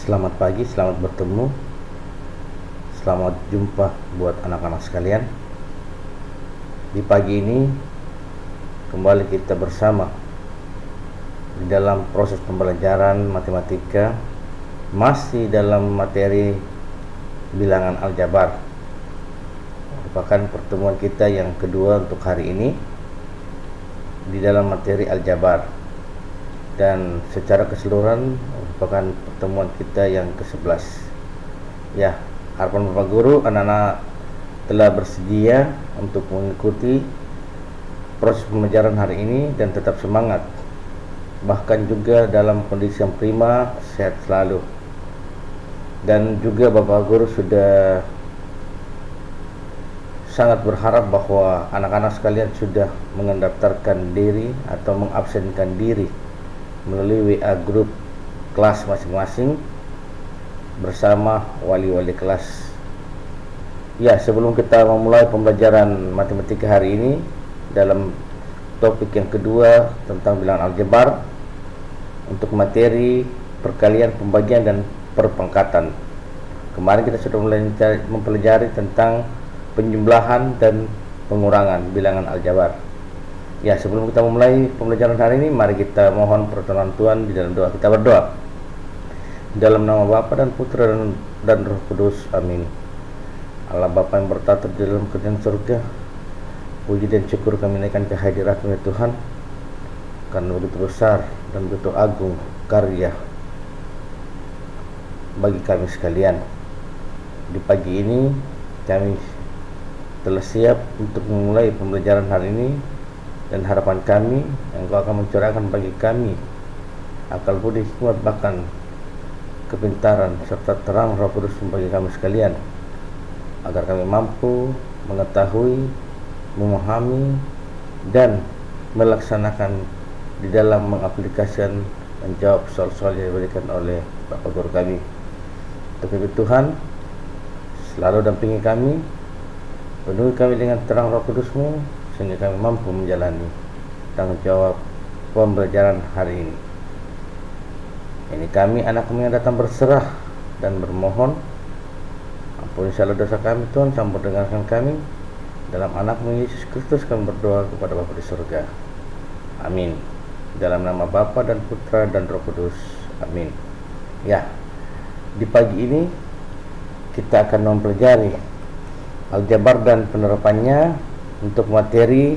Selamat pagi, selamat bertemu, selamat jumpa buat anak-anak sekalian. Di pagi ini kembali kita bersama di dalam proses pembelajaran matematika, masih dalam materi bilangan aljabar. Merupakan pertemuan kita yang kedua untuk hari ini di dalam materi aljabar, dan secara keseluruhan merupakan pertemuan kita yang ke-11. Ya, harapan Bapak Guru, anak-anak telah bersedia untuk mengikuti proses pembelajaran hari ini dan tetap semangat, bahkan juga dalam kondisi yang prima, sehat selalu. Dan juga Bapak Guru sudah sangat berharap bahwa anak-anak sekalian sudah mendaftarkan diri atau mengabsenkan diri melalui WA grup kelas masing-masing bersama wali-wali kelas. Ya, sebelum kita memulai pembelajaran matematika hari ini dalam topik yang kedua tentang bilangan aljabar untuk materi perkalian, pembagian, dan perpangkatan. Kemarin kita sudah mempelajari tentang penjumlahan dan pengurangan bilangan aljabar. Ya, sebelum kita memulai pembelajaran hari ini, mari kita mohon pertolongan Tuhan di dalam doa. Kita berdoa. Dalam nama Bapa dan Putra dan Roh Kudus. Amin. Allah Bapa yang bertata di dalam kerajaan surga, puji dan syukur kami naikkan kehadirat-Mu ya Tuhan, karena begitu besar dan begitu agung karya bagi kami sekalian. Di pagi ini kami telah siap untuk memulai pembelajaran hari ini, dan harapan kami Engkau akan mencurahkan bagi kami akal budi, hikmat, bahkan kepintaran serta terang Roh Kudus bagi kami sekalian, agar kami mampu mengetahui, memahami, dan melaksanakan di dalam mengaplikasikan menjawab soal-soal yang diberikan oleh Bapak Guru kami. Untuk itu Tuhan, selalu dampingi kami, penuhi kami dengan terang Roh Kudus-Mu, sehingga kami mampu menjalani tanggung jawab pembelajaran hari ini. Ini kami, anak-Mu yang datang berserah dan bermohon, ampuni segala dosa kami Tuhan, sambut dengarkan kami. Dalam anak-Mu Yesus Kristus kami berdoa kepada Bapa di surga. Amin. Dalam nama Bapa dan Putra dan Roh Kudus. Amin. Ya, di pagi ini kita akan mempelajari aljabar dan penerapannya untuk materi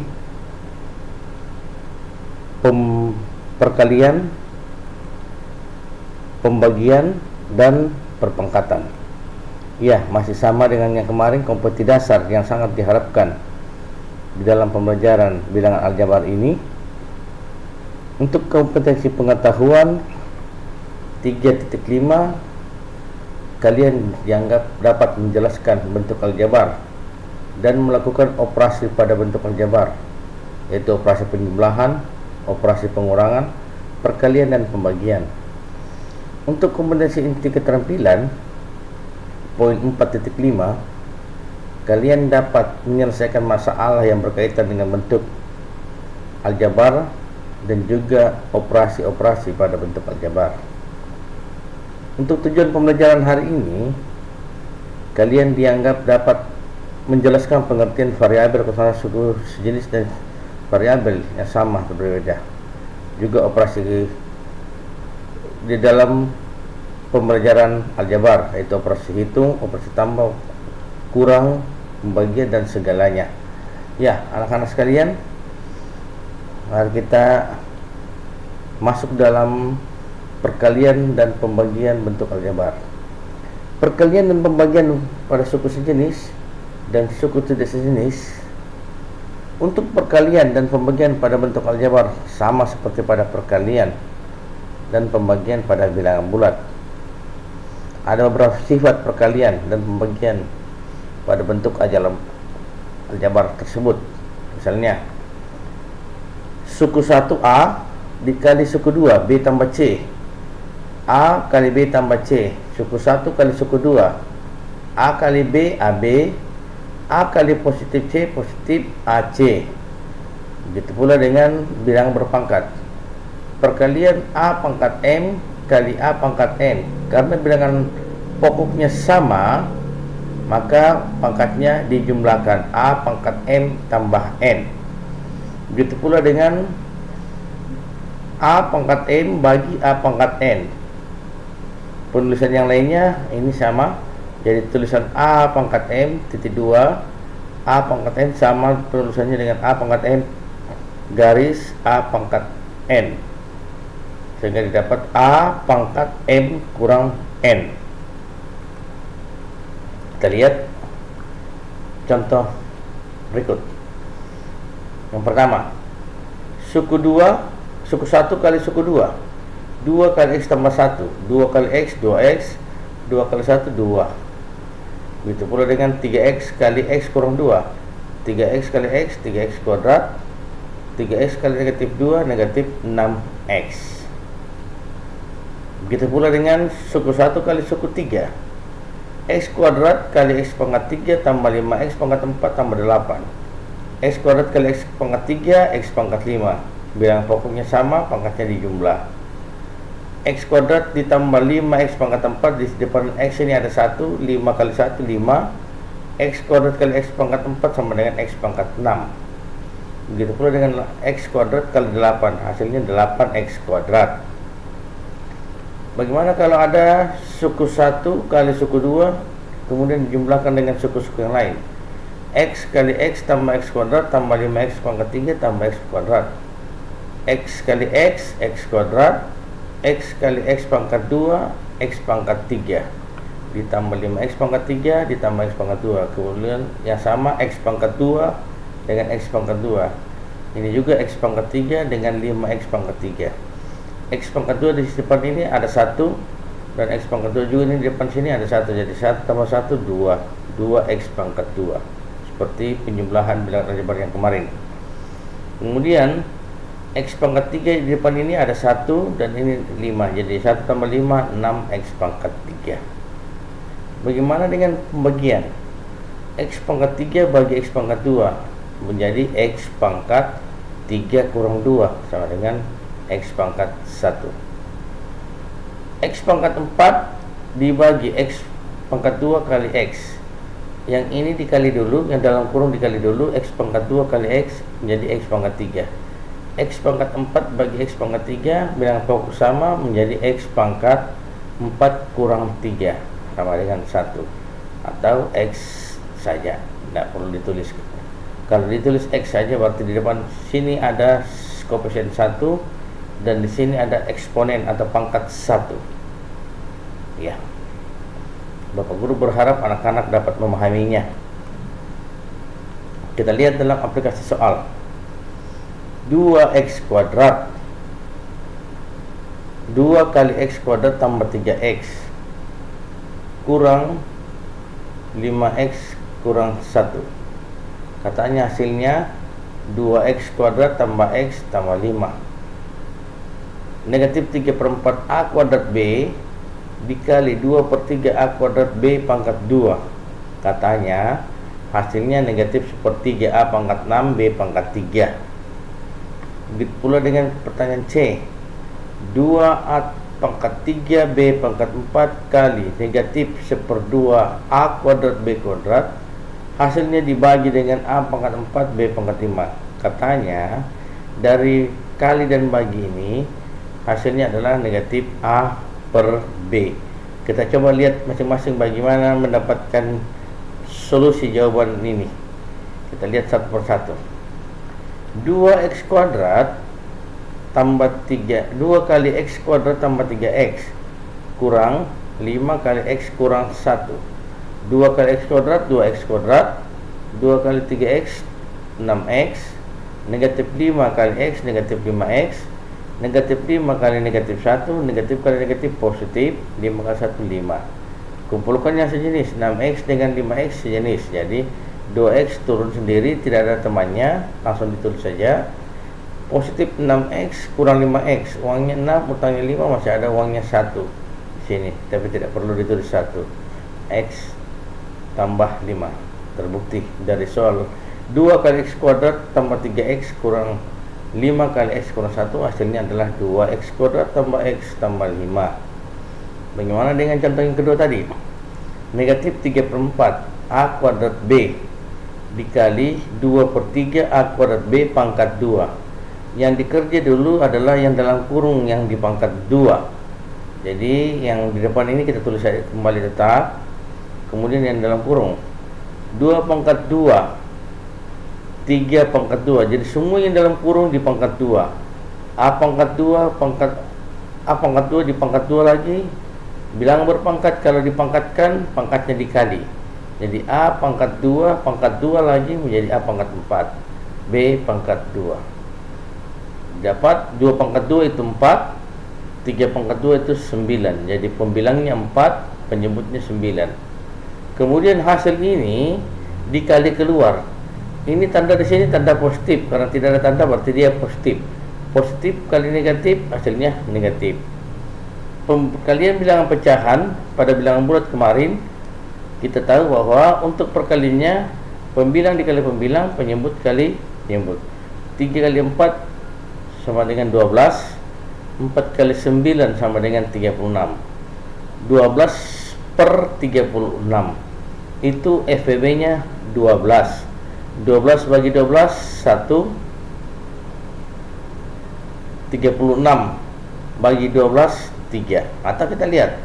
perkalian, pembagian, dan perpangkatan. Ya, masih sama dengan yang kemarin, kompetensi dasar yang sangat diharapkan di dalam pembelajaran bilangan aljabar ini. Untuk kompetensi pengetahuan 3.5, kalian dianggap dapat menjelaskan bentuk aljabar dan melakukan operasi pada bentuk aljabar, yaitu operasi penjumlahan, operasi pengurangan, perkalian, dan pembagian. Untuk kompetensi inti keterampilan poin 4.5, kalian dapat menyelesaikan masalah yang berkaitan dengan bentuk aljabar dan juga operasi-operasi pada bentuk aljabar. Untuk tujuan pembelajaran hari ini, kalian dianggap dapat menjelaskan pengertian variabel kosongan suku sejenis dan variabel yang sama atau berbeda. Juga operasi di dalam pembelajaran aljabar, yaitu operasi hitung, operasi tambah, kurang, pembagian, dan segalanya. Ya, anak-anak sekalian, mari kita masuk dalam perkalian dan pembagian bentuk aljabar. Perkalian dan pembagian pada suku sejenis dan suku tidak sejenis. Untuk perkalian dan pembagian pada bentuk aljabar sama seperti pada perkalian dan pembagian pada bilangan bulat. Ada beberapa sifat perkalian dan pembagian pada bentuk aljabar tersebut. Misalnya, suku 1A dikali suku 2 B tambah C, A kali B tambah C, suku 1 kali suku 2, A kali B AB, A kali positif C positif AC. Begitu pula dengan bilangan berpangkat. Perkalian A pangkat M kali A pangkat N Karena bilangan pokoknya sama, maka pangkatnya dijumlahkan A pangkat M tambah N. Begitu pula dengan A pangkat M bagi A pangkat N. Penulisan yang lainnya ini sama. Jadi tulisan A pangkat M titik 2 A pangkat N sama penulisannya dengan A pangkat M garis A pangkat N, sehingga didapat A pangkat M kurang N. Kita lihat contoh berikut. Yang pertama, suku 1 kali suku 2, 2 kali X tambah 1, 2 kali X 2X, 2 kali 1 2. Begitu pula dengan 3X kali X kurang 2, 3X kali X 3X kuadrat, 3X kali negatif 2 negatif 6X. Begitu pula dengan suku 1 kali suku 3, X kuadrat kali X pangkat 3 tambah 5X pangkat 4 tambah 8, X kuadrat kali X pangkat 3 X pangkat 5. Bilangan pokoknya sama, pangkatnya dijumlah. X kuadrat ditambah 5X pangkat 4, di depan X ini ada 1, 5 kali 1 5, X kuadrat kali X pangkat 4 sama dengan X pangkat 6. Begitu pula dengan X kuadrat kali 8, hasilnya 8X kuadrat. Bagaimana kalau ada suku 1 kali suku 2 kemudian dijumlahkan dengan suku-suku yang lain? X kali X tambah X kuadrat tambah 5X pangkat 3 tambah X kuadrat, X kali X X kuadrat, X kali X pangkat 2 X pangkat 3 ditambah 5X pangkat 3 ditambah X pangkat 2. Kemudian yang sama X pangkat 2 dengan X pangkat 2. Ini juga X pangkat 3 dengan 5X pangkat 3. X pangkat 2 di depan ini ada 1, dan X pangkat 2 juga ini di depan sini ada 1. Jadi 1 tambah 1 2, 2X pangkat 2. Seperti penjumlahan bilangan aljabar yang kemarin. Kemudian X pangkat 3 di depan ini ada 1 dan ini 5. Jadi 1 tambah 5 6X pangkat 3. Bagaimana dengan pembagian? X pangkat 3 bagi X pangkat 2 menjadi X pangkat 3 kurang 2 sama dengan X pangkat 1. X pangkat 4 dibagi X pangkat 2 kali X. Yang ini dikali dulu, yang dalam kurung dikali dulu. X pangkat 2 kali X menjadi X pangkat 3. X pangkat 4 bagi X pangkat 3, bilangan pokok sama, menjadi X pangkat 4 kurang 3 sama dengan 1, atau X saja, tidak perlu ditulis. Kalau ditulis X saja berarti di depan sini ada koefisien 1 dan di sini ada eksponen atau pangkat 1. Ya, Bapak Guru berharap anak-anak dapat memahaminya. Kita lihat dalam aplikasi soal. 2X kuadrat 2 kali X kuadrat tambah 3X kurang 5X kurang 1. Katanya hasilnya 2X kuadrat tambah X tambah 5. Negatif 3/4 A kuadrat B dikali 2/3 A kuadrat B pangkat 2. Katanya hasilnya negatif 1/3 A pangkat 6 B pangkat 3. Begitu pula dengan pertanyaan C. 2A pangkat 3 B pangkat 4 kali negatif 1/2 A kuadrat B kuadrat, hasilnya dibagi dengan A pangkat 4 B pangkat 5. Katanya dari kali dan bagi ini hasilnya adalah negatif A per B. Kita coba lihat masing-masing bagaimana mendapatkan solusi jawaban ini. Kita lihat satu persatu. 2X kuadrat tambah 2 kali X kuadrat tambah 3X kurang 5 kali X kurang 1. 2 kali X kuadrat 2X kuadrat, 2 kali 3X 6X, negatif 5 kali X negatif 5X, negatif 5 kali negatif 1, negatif kali negatif positif, 5 kali 1 5. Kumpulkan yang sejenis, 6X dengan 5X sejenis. Jadi 2X turun sendiri, tidak ada temannya, langsung ditulis saja. Positif 6X kurang 5X, uangnya 6, utangnya 5, masih ada uangnya 1 di sini, tapi tidak perlu ditulis 1. X tambah 5. Terbukti dari soal 2 kali X kuadrat tambah 3X kurang 5 kali X kurang 1, hasilnya adalah 2X kuadrat tambah X tambah 5. Bagaimana dengan contoh yang kedua tadi? Negatif 3/4 A kuadrat B dikali 2/3 A kuadrat B pangkat 2. Yang dikerja dulu adalah yang dalam kurung yang di pangkat 2. Jadi yang di depan ini kita tulis kembali tetap. Kemudian yang dalam kurung 2/2 3/2. Jadi semua yang dalam kurung di pangkat 2. A/2 di pangkat 2 lagi. Bilangan berpangkat kalau dipangkatkan pangkatnya dikali. Jadi A/2 pangkat 2 lagi menjadi A/4 B pangkat 2. Dapat 2/2 itu 4, 3/2 itu 9. Jadi pembilangnya 4, penyebutnya 9. Kemudian hasil ini dikali keluar. Ini tanda di sini tanda positif, karena tidak ada tanda berarti dia positif. Positif kali negatif hasilnya negatif. Perkalian bilangan pecahan pada bilangan bulat kemarin, kita tahu bahwa untuk perkaliannya pembilang dikali pembilang, penyebut kali penyebut. 3 kali 4 sama dengan 12, 4 kali 9 sama dengan 36. 12/36 itu FBB nya 12. 12 bagi 12 1, 36 bagi 12 3. Atau kita lihat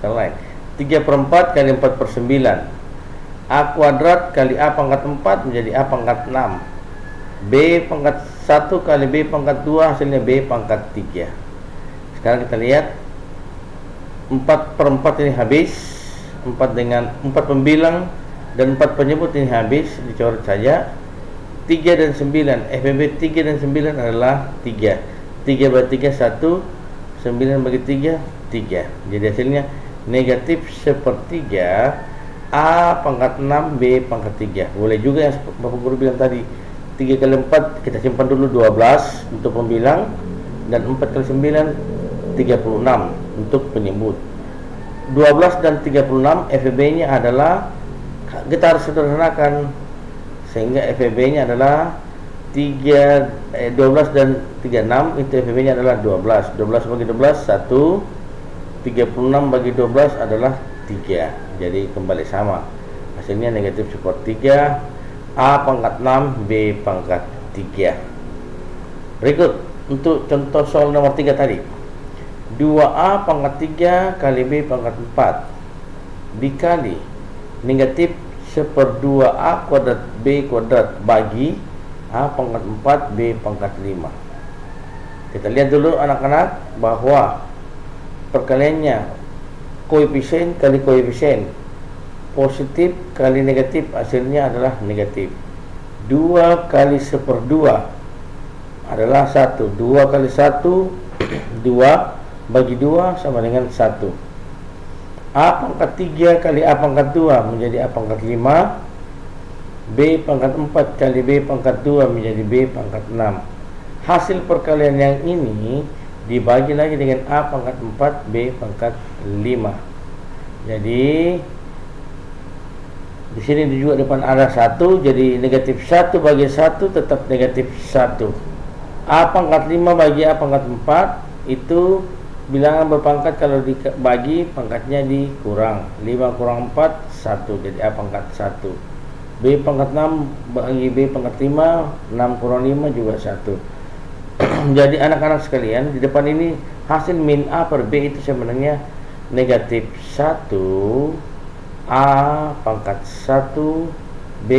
yang lain, 3/4 kali 4/9 A kuadrat kali A pangkat 4 menjadi A pangkat 6. B pangkat 1 kali B pangkat 2 hasilnya B pangkat 3. Sekarang kita lihat 4/4 ini habis, 4 pembilang dan 4 penyebut ini habis, dicoret saja. 3 dan 9, FBB 3 dan 9 adalah 3. 3 bagi 3 1, 9 bagi 3 3. Jadi hasilnya negatif 1/3 A pangkat 6 B pangkat 3. Boleh juga yang Bapak Guru bilang tadi, 3 kali 4 kita simpan dulu 12 untuk pembilang, dan 4 kali 9 36 untuk penyebut. 12 dan 36 FBB nya adalah, kita harus sederhanakan sehingga FBB nya adalah 12 dan 36 itu FBB nya adalah 12. 12 bagi 12 1, 36 bagi 12 adalah 3. Jadi kembali sama. Hasilnya negatif 1/3 A pangkat 6 B pangkat 3. Berikut untuk contoh soal nomor 3 tadi. 2A pangkat 3 kali B pangkat 4 dikali negatif 1/2 A kuadrat B kuadrat bagi A pangkat 4 B pangkat 5. Kita lihat dulu anak-anak bahwa perkaliannya koefisien kali koefisien, positif kali negatif hasilnya adalah negatif. 2 kali 1/2 adalah 1. 2 kali 1 2 bagi 2 sama dengan 1. A pangkat 3 kali A pangkat 2 menjadi A pangkat 5. B pangkat 4 kali B pangkat 2 menjadi B pangkat 6. Hasil perkalian yang ini dibagi lagi dengan A pangkat 4 B pangkat 5. Jadi di sini juga depan ada 1, jadi negatif 1 bagi 1 tetap negatif 1. A pangkat 5 bagi A pangkat 4 itu bilangan berpangkat, kalau dibagi pangkatnya dikurang. 5 kurang 4 1, jadi A pangkat 1. B pangkat 6 bagi B pangkat 5, 6 kurang 5 juga 1. Jadi anak-anak sekalian, di depan ini hasil min A per B itu sebenarnya negatif 1 A pangkat 1 B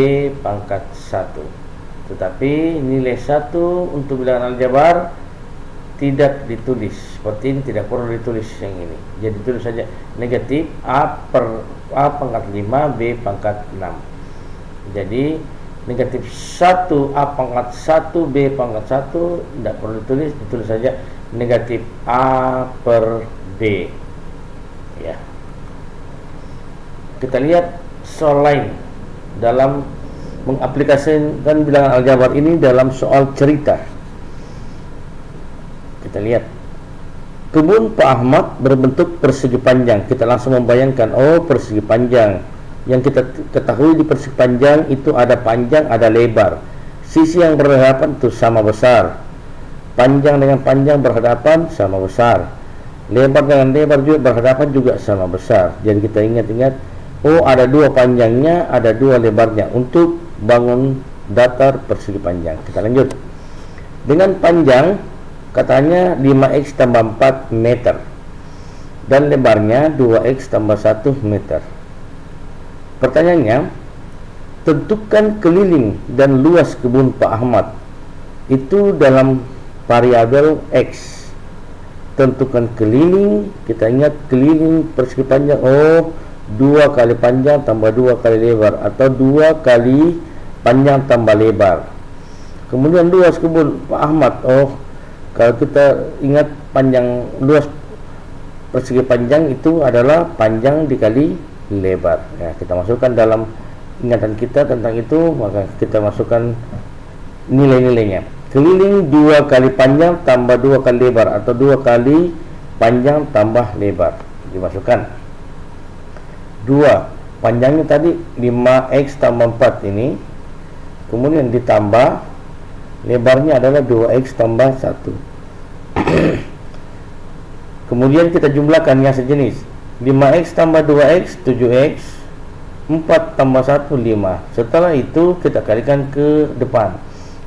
pangkat 1. Tetapi nilai 1 untuk bilangan aljabar tidak ditulis seperti ini, tidak perlu ditulis yang ini. Jadi tulis saja negatif A pangkat 5 B pangkat 6. Jadi negatif 1 A pangkat 1 B pangkat 1 tidak perlu ditulis, ditulis saja negatif A per B. Ya. Kita lihat soal lain dalam mengaplikasikan bilangan aljabar ini dalam soal cerita. Kita lihat, kebun Pak Ahmad berbentuk persegi panjang. Kita langsung membayangkan, oh persegi panjang. Yang kita ketahui di persegi panjang itu ada panjang, ada lebar. Sisi yang berhadapan itu sama besar. Panjang dengan panjang berhadapan sama besar. Lebar dengan lebar juga berhadapan juga sama besar. Jadi kita ingat-ingat, oh ada dua panjangnya, ada dua lebarnya untuk bangun datar persegi panjang. Kita lanjut. Dengan panjang katanya 5x tambah 4 meter dan lebarnya 2x tambah 1 meter. Pertanyaannya, tentukan keliling dan luas kebun Pak Ahmad itu dalam variabel X. Tentukan keliling, kita ingat keliling persegi panjang, oh 2 kali panjang tambah 2 kali lebar, atau 2 kali panjang tambah lebar. Kemudian luas kebun Pak Ahmad, oh kalau kita ingat panjang luas persegi panjang itu adalah panjang dikali lebar. Ya, kita masukkan dalam ingatan kita tentang itu, maka kita masukkan nilai-nilainya. Keliling 2 kali panjang tambah 2 kali lebar, atau 2 kali panjang tambah lebar dimasukkan. 2 panjangnya tadi 5x tambah 4 ini, kemudian ditambah lebarnya adalah 2x tambah 1. Kemudian kita jumlahkan yang sejenis. 5x tambah 2x 7x, 4 tambah 1 5. Setelah itu kita kalikan ke depan.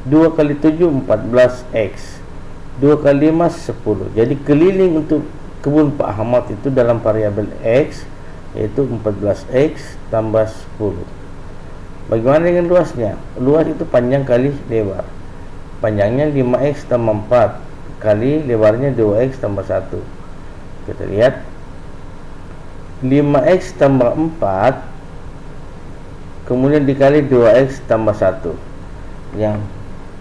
2 kali 7 14x, 2 kali 5 10. Jadi keliling untuk kebun Pak Ahmad itu dalam variabel X, yaitu 14x tambah 10. Bagaimana dengan luasnya? Luas itu panjang kali lebar. Panjangnya 5x tambah 4 kali lebarnya 2x tambah 1. Kita lihat 5x tambah 4 kemudian dikali 2x tambah 1. Yang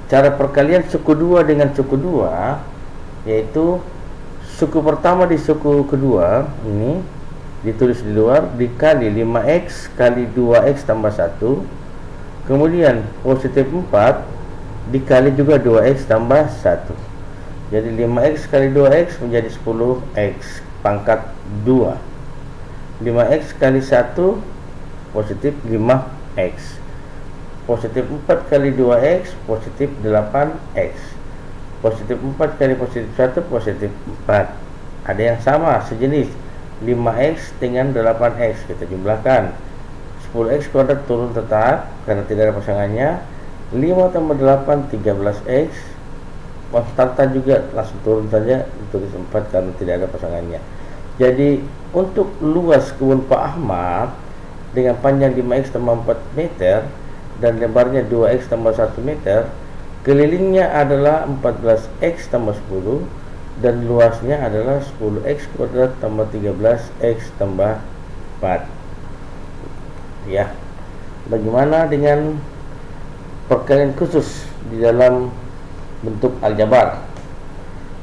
cara perkalian suku 2 dengan suku 2, yaitu suku pertama di suku kedua ini ditulis di luar, dikali 5x kali 2x tambah 1, kemudian positif 4 dikali juga 2x tambah 1. Jadi 5x kali 2x menjadi 10x pangkat 2. 5x kali 1 positif 5x. Positif 4 kali 2x positif 8x. Positif 4 kali positif 1 positif 4. Ada yang sama sejenis, 5x dengan 8x. Kita jumlahkan. 10x kuadrat turun tetap karena tidak ada pasangannya. 5 tambah 8 13x. Konstanta juga langsung turun saja, ditulis 4 karena tidak ada pasangannya. Jadi untuk luas kebun Pak Ahmad dengan panjang 5x tambah 4 meter dan lebarnya 2x tambah 1 meter, kelilingnya adalah 14x tambah 10 dan luasnya adalah 10x kuadrat tambah 13x tambah 4. Ya, bagaimana dengan perkalian khusus di dalam bentuk aljabar?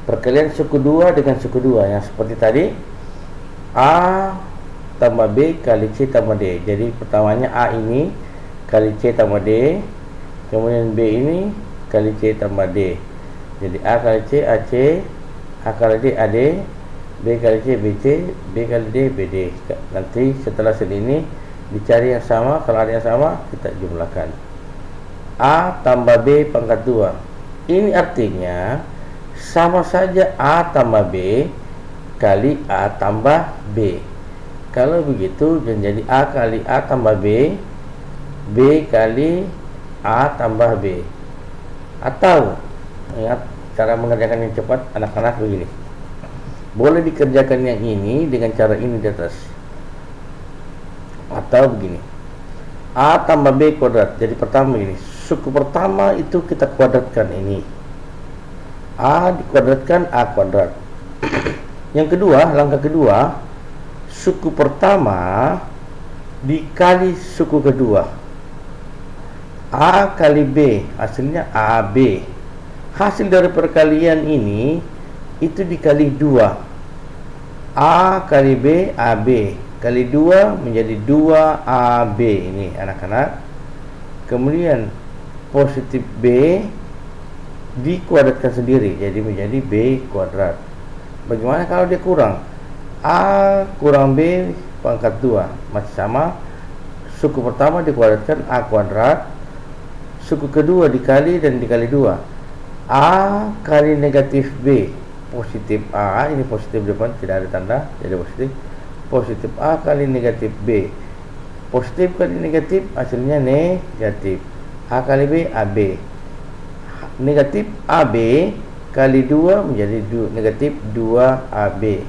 Perkalian suku 2 dengan suku 2 yang seperti tadi, A tambah B kali C tambah D. Jadi pertamanya A ini kali C tambah D, kemudian B ini kali C tambah D. Jadi A kali C AC, A kali D AD, B kali C BC, B kali D BD. Nanti setelah ini dicari yang sama. Kalau ada yang sama kita jumlahkan. A tambah B pangkat 2. Ini artinya sama saja A tambah B kali A tambah B. Kalau begitu menjadi A kali A tambah B, B kali A tambah B. Atau ingat cara mengerjakan yang cepat anak-anak begini. Boleh dikerjakan yang ini dengan cara ini di atas. Atau begini, A tambah B kuadrat. Jadi pertama ini, suku pertama itu kita kuadratkan ini, A dikuadratkan A kuadrat. Yang kedua, langkah kedua, suku pertama dikali suku kedua, A kali B, hasilnya AB. Hasil dari perkalian ini itu dikali 2, A kali B AB kali 2 menjadi 2AB. Ini anak-anak. Kemudian positif B dikuadratkan sendiri, jadi menjadi B kuadrat. Bagaimana kalau dia kurang? A kurang B pangkat 2 masih sama. Suku pertama dikuadratkan A kuadrat, suku kedua dikali dan dikali 2, A kali negatif B positif A, ini positif depan tidak ada tanda, jadi positif A kali negatif B. Positif kali negatif hasilnya negatif. A kali B, AB. Negatif AB kali 2 menjadi negatif 2AB.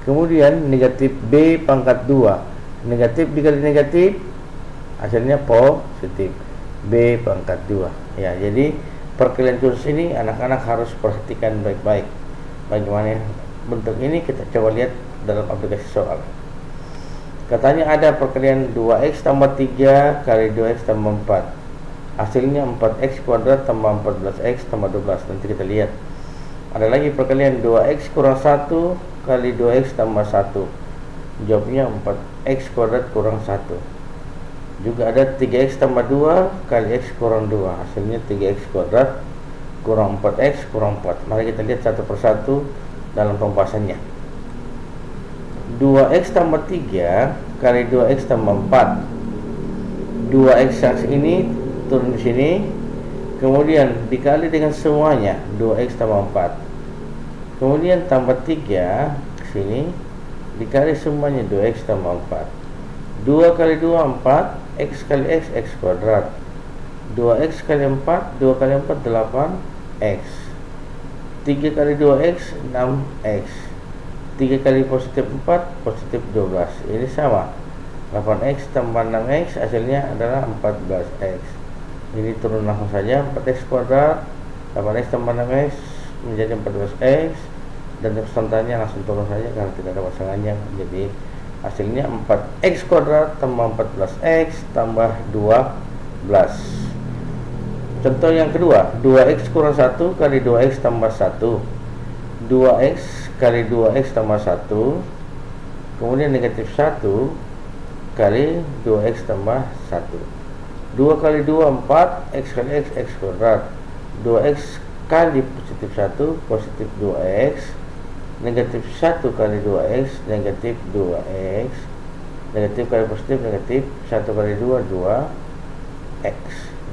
Kemudian negatif B pangkat 2. Negatif dikali negatif hasilnya positif. B pangkat 2. Ya, jadi perkalian khusus ini anak-anak harus perhatikan baik-baik. Bagaimana bentuk ini kita coba lihat dalam aplikasi soal. Katanya ada perkalian 2x tambah 3 kali 2x tambah 4. Hasilnya 4x kuadrat tambah 14x tambah 12. Nanti kita lihat. Ada lagi perkalian 2x kurang 1 kali 2x tambah 1. Jawabnya 4x kuadrat kurang 1. Juga ada 3x tambah 2 kali x kurang 2. Hasilnya 3x kuadrat kurang 4x kurang 4. Mari kita lihat satu persatu dalam pembahasannya. 2x tambah 3 kali 2x tambah 4. 2x ini turun di sini, kemudian dikali dengan semuanya 2x tambah 4. Kemudian tambah 3 ke sini, dikali semuanya 2x tambah 4. 2 kali 2 4, x kali x x kuadrat. 2x kali 4, 2 kali 4 8x. 3 kali 2x 6x. 3 kali positif 4 positif 12. Ini sama, 8x tambah 6x hasilnya adalah 14x. Ini turun langsung saja, 4x kuadrat 8x tambah 6x menjadi 14x. Dan konstantanya langsung turun saja karena tidak ada pasangannya. Jadi hasilnya 4x kuadrat tambah 14x tambah 12. Contoh yang kedua, 2x kurang 1 kali 2x tambah 1. 2x kali 2x tambah 1. Kemudian negatif 1 kali 2x tambah 1. 2 kali 2 4, x kali x x kuadrat. 2x kali positif 1 positif 2x. Negatif 1 kali 2x negatif 2x. Negatif kali positif negatif. 1 kali 2 2x.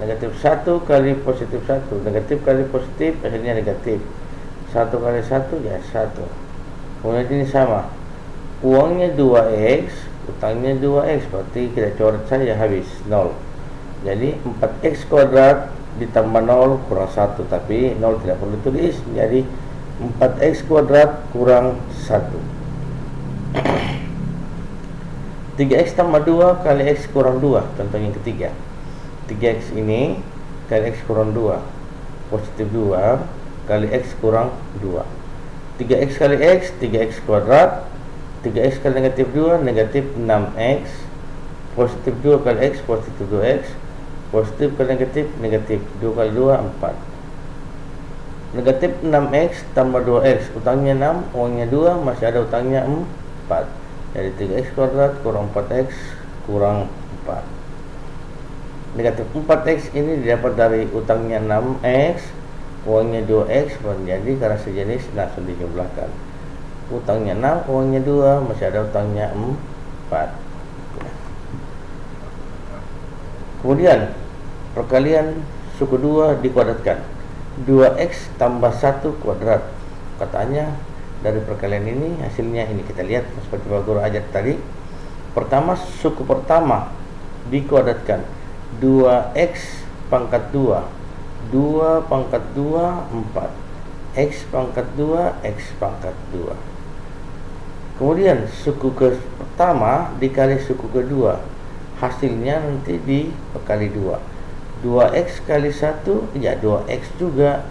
Negatif 1 kali positif 1 negatif kali positif hasilnya negatif. 1 kali 1 ya 1. Kemudian ini sama, uangnya 2x, utangnya 2x, berarti kita coret saja habis 0. Jadi 4x kuadrat ditambah 0 kurang 1, tapi 0 tidak perlu tulis, jadi 4x kuadrat kurang 1. 3x tambah 2 kali x kurang 2. Contoh yang ketiga, 3x ini kali x kurang 2, positif 2 kali x kurang 2. 3x kali x 3x kuadrat. 3x kali negatif 2 negatif 6x. Positif 2 kali x positif 2x. Positif kali negatif negatif. 2 kali 2 4. Negatif 6x tambah 2x, utangnya 6, uangnya 2, masih ada utangnya 4. Jadi 3x kuadrat kurang 4x kurang 4. Negatif 4x ini didapat dari utangnya 6x, uangnya 2x, menjadi karena sejenis langsung dijumlahkan. Utangnya 6, uangnya 2, masih ada utangnya 4. Kemudian perkalian suku 2 dikuadratkan. 2x tambah 1 kuadrat. Katanya dari perkalian ini hasilnya ini, kita lihat seperti Pak Guru ajar tadi. Pertama, suku pertama dikuadratkan. 2x pangkat 2. 2 pangkat 2 4. X pangkat 2 X pangkat 2. Kemudian suku ke pertama dikali suku kedua, hasilnya nanti dikali 2. 2x kali 1 ya 2x juga,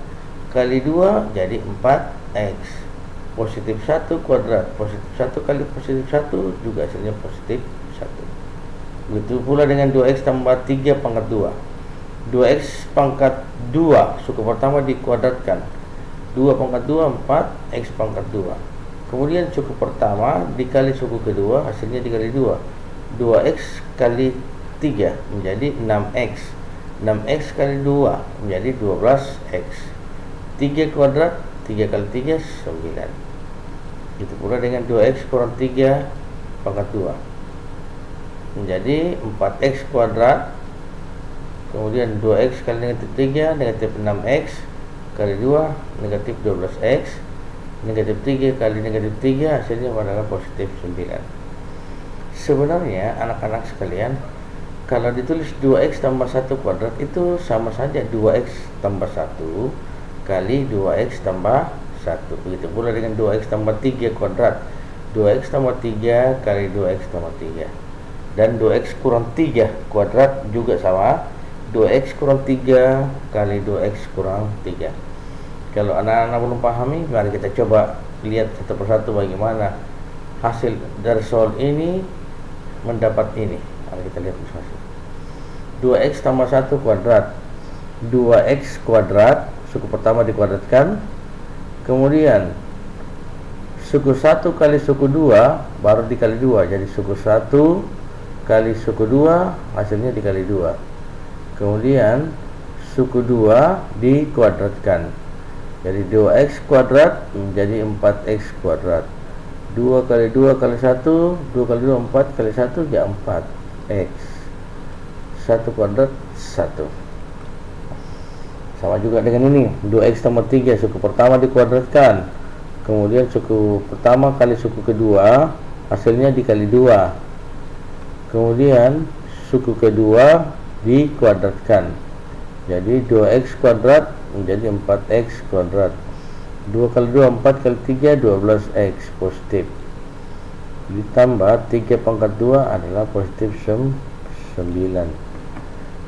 kali 2 jadi 4x. Positif 1 kuadrat, positif 1 kali positif 1 juga hasilnya positif 1. Begitu pula dengan 2x tambah 3 pangkat 2. 2x pangkat 2 suku pertama dikuadratkan. 2 pangkat 2 4, x pangkat 2. Kemudian suku pertama dikali suku kedua, hasilnya dikali 2. 2x kali 3 menjadi 6x. 6x kali 2 menjadi 12x. 3 kuadrat, 3 kali 3 9. Itu pula dengan 2x kurang 3 pangkat 2 menjadi 4x kuadrat. Kemudian 2x kali negatif 3 negatif 6x kali 2 negatif 12x. Negatif 3 kali negatif 3 hasilnya adalah positif 9. Sebenarnya anak-anak sekalian, kalau ditulis 2x tambah 1 kuadrat itu sama saja 2x tambah 1 kali 2x tambah 1. Begitu pula dengan 2x tambah 3 kuadrat, 2x tambah 3 kali 2x tambah 3. Dan 2x kurang 3 kuadrat juga sama 2x kurang 3 kali 2x kurang 3. Kalau anak-anak belum pahami, mari kita coba lihat satu persatu bagaimana hasil dari soal ini mendapat ini. Mari kita lihat masing-masing. 2x tambah 1 kuadrat, 2x kuadrat, suku pertama dikuadratkan, kemudian suku 1 kali suku 2 baru dikali 2, jadi suku 1 kali suku 2 hasilnya dikali 2. Kemudian suku 2 dikuadratkan, jadi 2x kuadrat menjadi 4x kuadrat. 2 kali 2 kali 1, 2 kali 2 4 kali 1 ya 4x. 1 kuadrat 1. Sama juga dengan ini, 2x tambah 3, suku pertama dikuadratkan, kemudian suku pertama kali suku kedua hasilnya dikali 2. Kemudian suku kedua dikuadratkan, jadi 2x kuadrat menjadi 4x kuadrat. 2 kali 2 4 kali 3 12x positif, ditambah 3 pangkat 2 adalah positif 9.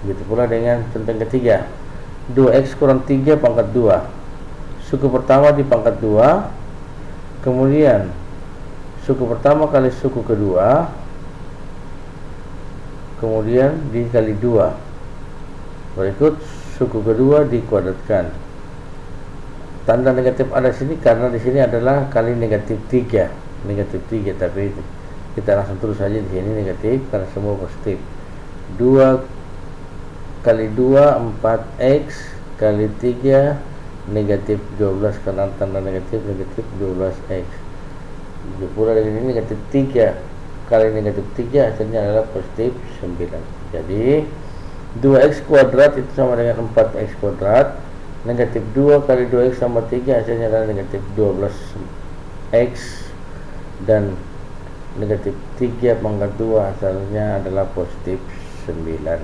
Begitu pula dengan contoh ketiga, 2x kurang 3 pangkat 2, suku pertama di pangkat 2, kemudian suku pertama kali suku kedua, kemudian dikali 2, berikut suku kedua dikuadratkan. Tanda negatif ada sini karena di sini adalah kali negatif 3, tapi kita langsung tulis saja di sini negatif karena semua positif. 2 kali 2 4x kali 3 negatif 12 karena tanda negatif 12x. Jadi pula dengan ini negatif 3 kali negatif 3 hasilnya adalah positif 9. Jadi 2x kuadrat itu sama dengan 4x kuadrat. Negatif 2 kali 2x tambah 3 hasilnya adalah negatif 12x. Dan negatif 3 pangkat 2 hasilnya adalah positif 9.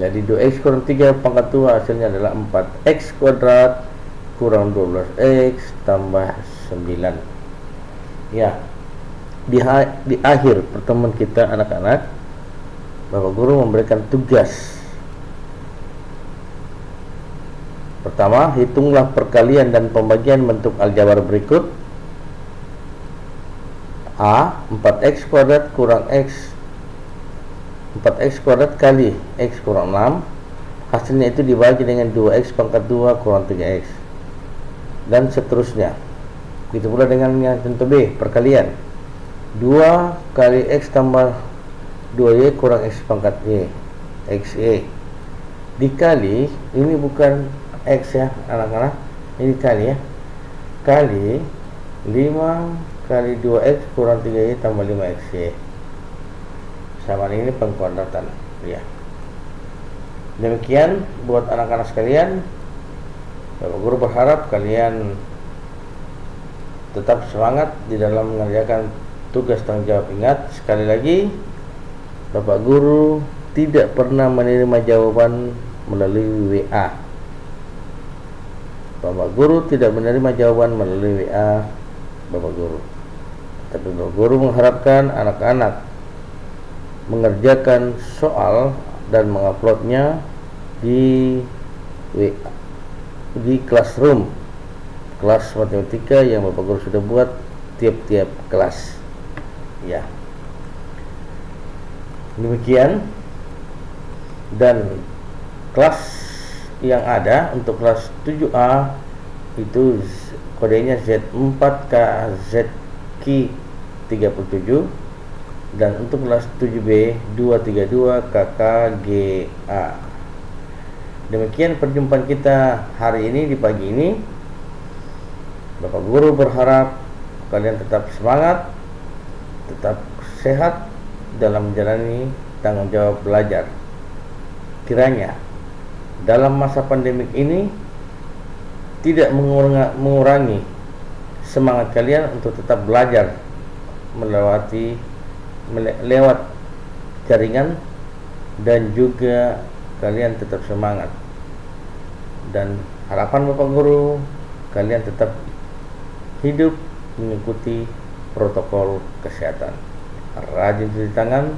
Jadi 2x kurang 3 pangkat 2 hasilnya adalah 4x kuadrat kurang 12x tambah 9. Ya, di akhir pertemuan kita anak-anak, Bapak Guru memberikan tugas. Pertama, hitunglah perkalian dan pembagian bentuk aljabar berikut. A. 4x kuadrat kurang x, 4x kuadrat kali x kurang 6, hasilnya itu dibagi dengan 2x pangkat 2 kurang 3x, dan seterusnya. Begitu pula dengan yang contoh B, perkalian. 2 kali x tambah 2y kurang x pangkat y, xe, dikali, ini bukan x ya anak-anak, ini kali ya, kali 5 kali 2x kurang 3y tambah 5xy, sama ini pengkuadratan ya. Demikian buat anak-anak sekalian. Bapak Guru berharap kalian tetap semangat di dalam mengerjakan tugas tanggung jawab. Ingat sekali lagi, Bapak Guru tidak pernah menerima jawaban melalui WA. Bapak Guru tidak menerima jawaban melalui WA Bapak Guru. Tapi Bapak Guru mengharapkan anak-anak mengerjakan soal dan menguploadnya di WA, di classroom, kelas matematika yang Bapak Guru sudah buat tiap-tiap kelas. Ya. Demikian. Dan kelas yang ada untuk kelas 7A itu kodenya Z4KZQ37, dan untuk kelas 7B 232KKGA. Demikian perjumpaan kita hari ini di pagi ini. Bapak Guru berharap kalian tetap semangat, tetap sehat dalam menjalani tanggung jawab belajar. Kiranya dalam masa pandemik ini tidak mengurangi semangat kalian untuk tetap belajar lewat jaringan, dan juga kalian tetap semangat. Dan harapan Bapak Guru, kalian tetap hidup mengikuti protokol kesehatan. Rajin cuci tangan,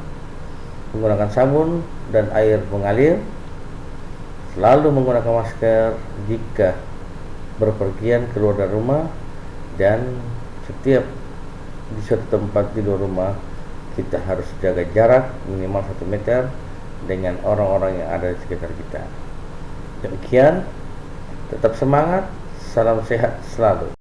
menggunakan sabun dan air mengalir, selalu menggunakan masker jika berpergian keluar dari rumah, dan setiap di suatu tempat di luar rumah kita harus jaga jarak minimal 1 meter dengan orang-orang yang ada di sekitar kita. Demikian, tetap semangat, salam sehat selalu.